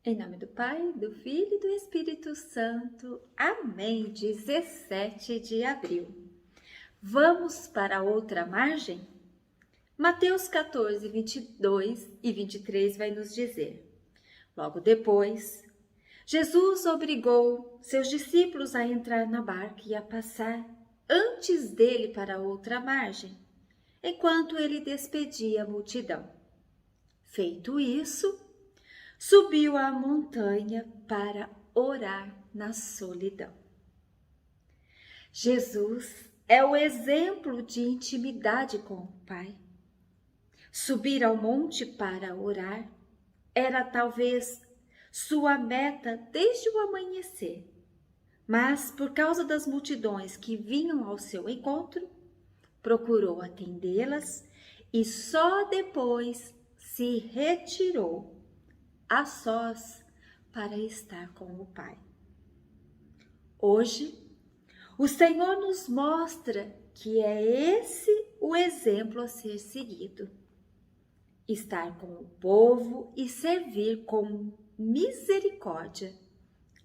Em nome do Pai, do Filho e do Espírito Santo. Amém. 17 de abril. Vamos para outra margem? Mateus 14, 22 e 23 vai nos dizer: logo depois, Jesus obrigou seus discípulos a entrar na barca e a passar antes dele para outra margem, enquanto ele despedia a multidão. Feito isso, subiu à montanha para orar na solidão. Jesus é o exemplo de intimidade com o Pai. Subir ao monte para orar era talvez sua meta desde o amanhecer, mas por causa das multidões que vinham ao seu encontro, procurou atendê-las e só depois se retirou a sós para estar com o Pai. Hoje, o Senhor nos mostra que é esse o exemplo a ser seguido. Estar com o povo e servir com misericórdia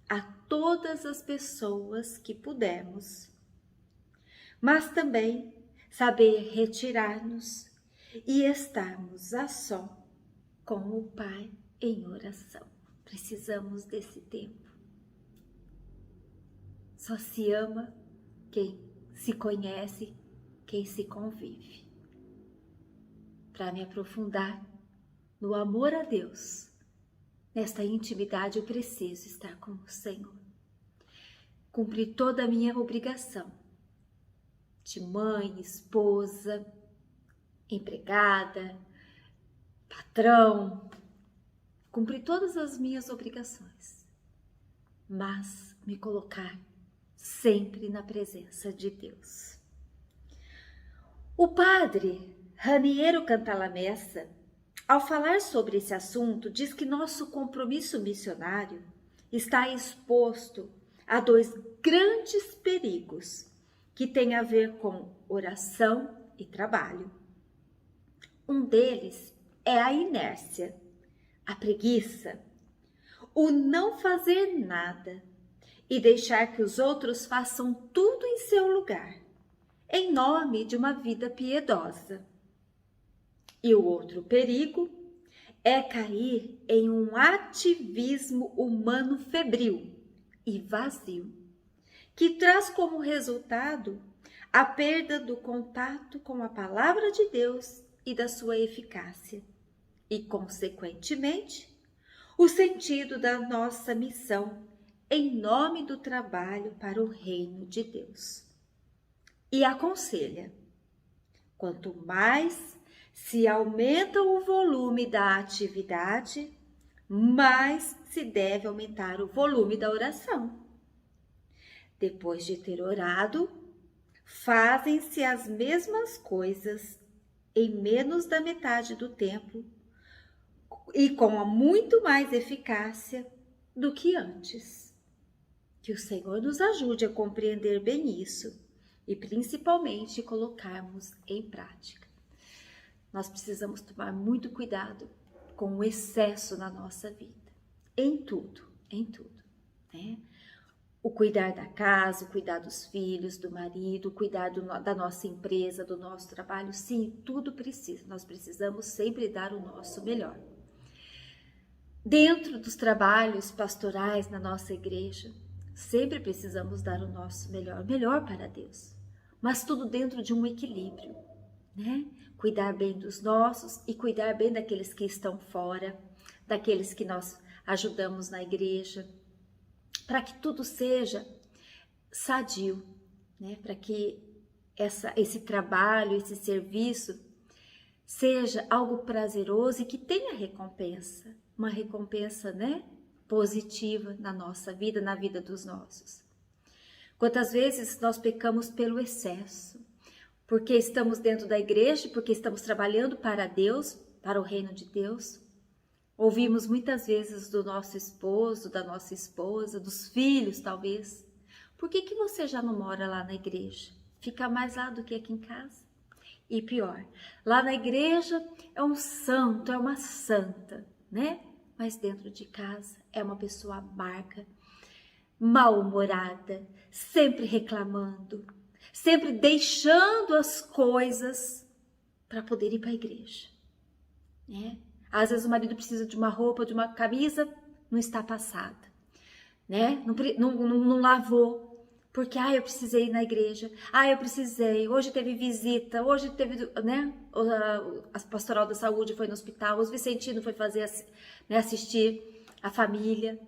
a todas as pessoas que pudermos. Mas também saber retirar-nos e estarmos a só com o Pai em oração. Precisamos desse tempo. Só se ama quem se conhece, quem se convive. Para me aprofundar no amor a Deus, nesta intimidade eu preciso estar com o Senhor. Cumprir toda a minha obrigação de mãe, esposa, empregada, patrão, cumprir todas as minhas obrigações, mas me colocar sempre na presença de Deus. O padre Raniero Cantalamessa, ao falar sobre esse assunto, diz que nosso compromisso missionário está exposto a dois grandes perigos que têm a ver com oração e trabalho. Um deles é a inércia, a preguiça, o não fazer nada e deixar que os outros façam tudo em seu lugar, em nome de uma vida piedosa. E o outro perigo é cair em um ativismo humano febril e vazio, que traz como resultado a perda do contato com a palavra de Deus e da sua eficácia, e, consequentemente, o sentido da nossa missão em nome do trabalho para o reino de Deus. E aconselha: quanto mais se aumenta o volume da atividade, mais se deve aumentar o volume da oração. Depois de ter orado, fazem-se as mesmas coisas em menos da metade do tempo e com muito mais eficácia do que antes. Que o Senhor nos ajude a compreender bem isso e principalmente colocarmos em prática. Nós precisamos tomar muito cuidado com o excesso na nossa vida, em tudo, né? O cuidar da casa, o cuidar dos filhos, do marido, o cuidar da nossa empresa, do nosso trabalho, sim, tudo precisa. Nós precisamos sempre dar o nosso melhor. Dentro dos trabalhos pastorais na nossa igreja, sempre precisamos dar o nosso melhor para Deus, mas tudo dentro de um equilíbrio, né? Cuidar bem dos nossos e cuidar bem daqueles que estão fora, daqueles que nós ajudamos na igreja, para que tudo seja sadio, né? Para que esse trabalho, esse serviço seja algo prazeroso e que tenha recompensa, uma recompensa, né? Positiva na nossa vida, na vida dos nossos. Quantas vezes nós pecamos pelo excesso, porque estamos dentro da igreja, porque estamos trabalhando para Deus, para o reino de Deus. Ouvimos muitas vezes do nosso esposo, da nossa esposa, dos filhos talvez: por que você já não mora lá na igreja? Fica mais lá do que aqui em casa? E pior, lá na igreja é um santo, é uma santa, né? mas dentro de casa é uma pessoa amarga, mal-humorada, sempre reclamando, sempre deixando as coisas para poder ir para a igreja, né? Às vezes o marido precisa de uma roupa, de uma camisa, não está passada, né? Não lavou, porque eu precisei ir na igreja, eu precisei, hoje teve visita, hoje teve, né? A pastoral da saúde foi no hospital, os Vicentino foi fazer, né, assistir a família.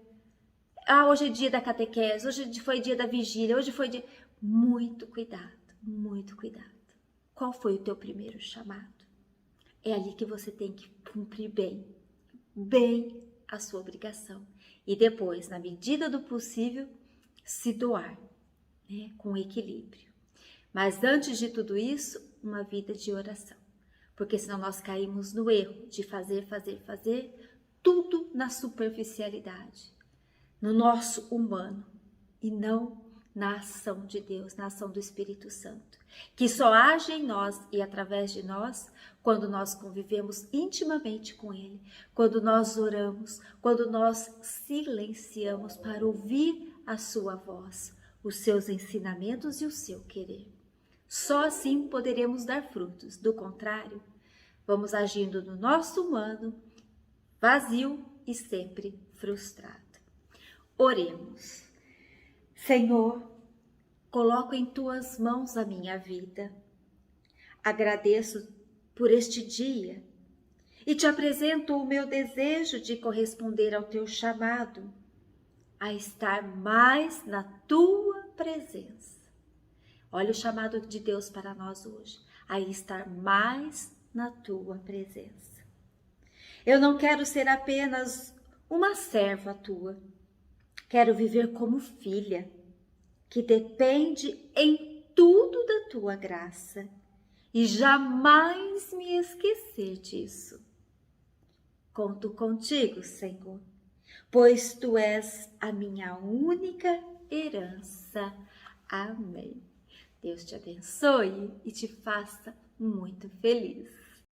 Hoje é dia da catequese, hoje foi dia da vigília, hoje foi dia... Muito cuidado, muito cuidado. Qual foi o teu primeiro chamado? É ali que você tem que cumprir bem a sua obrigação. E depois, na medida do possível, se doar, né, com equilíbrio. Mas antes de tudo isso, uma vida de oração. Porque senão nós caímos no erro de fazer tudo na superficialidade, no nosso humano, e não na ação de Deus, na ação do Espírito Santo, que só age em nós e através de nós quando nós convivemos intimamente com Ele, quando nós oramos, quando nós silenciamos para ouvir a sua voz, os seus ensinamentos e o seu querer. Só assim poderemos dar frutos, do contrário, vamos agindo no nosso humano, vazio e sempre frustrado. Oremos. Senhor, coloco em tuas mãos a minha vida. Agradeço por este dia e te apresento o meu desejo de corresponder ao teu chamado, a estar mais na tua presença. Olha o chamado de Deus para nós hoje, a estar mais na tua presença. Eu não quero ser apenas uma serva tua, quero viver como filha, que depende em tudo da tua graça e jamais me esquecer disso. Conto contigo, Senhor, pois tu és a minha única herança. Amém. Deus te abençoe e te faça muito feliz.